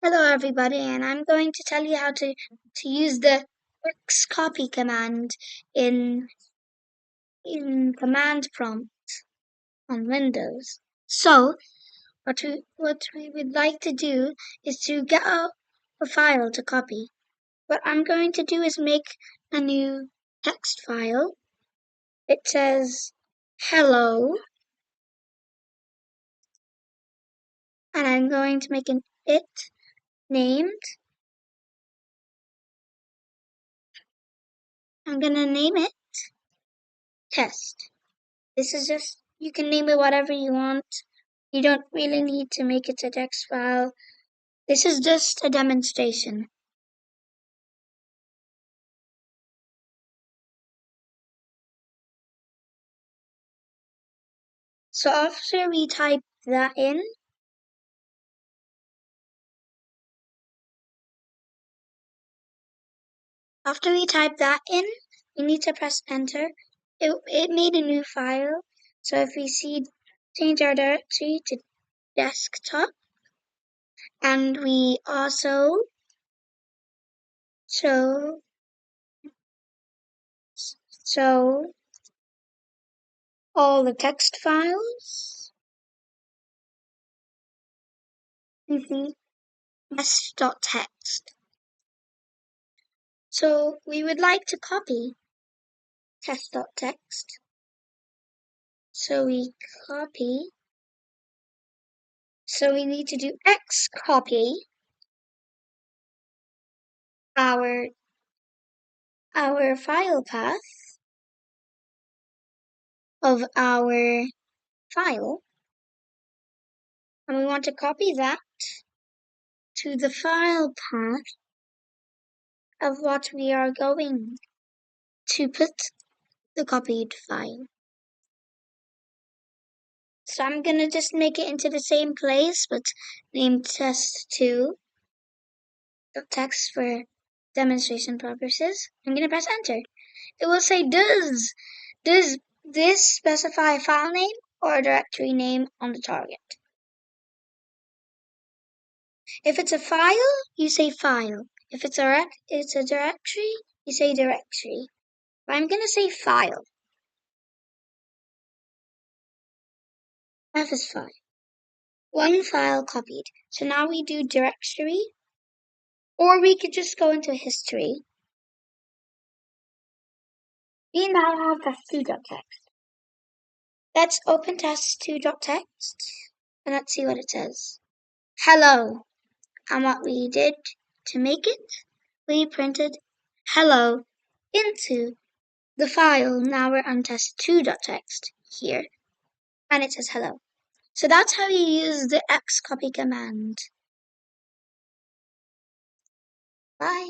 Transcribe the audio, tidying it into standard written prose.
Hello everybody, and I'm going to tell you how to use the xcopy command in command prompt on Windows. So what we would like to do is to get a file to copy. What I'm going to do is make a new text file. It says hello, and I'm going to make it named. I'm going to name it test. This is just, you can name it whatever you want. You don't really need to make it a text file. This is just a demonstration. So after we type that in, we need to press enter. It made a new file. So if we change our directory to desktop, and we also show all the text files, we see test.txt. So we would like to copy test.txt. So we need to do xcopy our file path of our file, and we want to copy that to the file path of what we are going to put the copied file. So I'm gonna just make it into the same place, but name test2 text for demonstration purposes. I'm gonna press enter. It will say, does this specify a file name or a directory name on the target? If it's a file, you say file. If it's a directory, you say directory. But I'm gonna say file. F is file. One file copied. So now we do directory, or we could just go into history. We now have test2.txt. Let's open test2.txt and let's see what it says. Hello. And what we did to make it, we printed hello into the file. Now we're on test2.txt here, and it says hello. So that's how you use the xcopy command. Bye.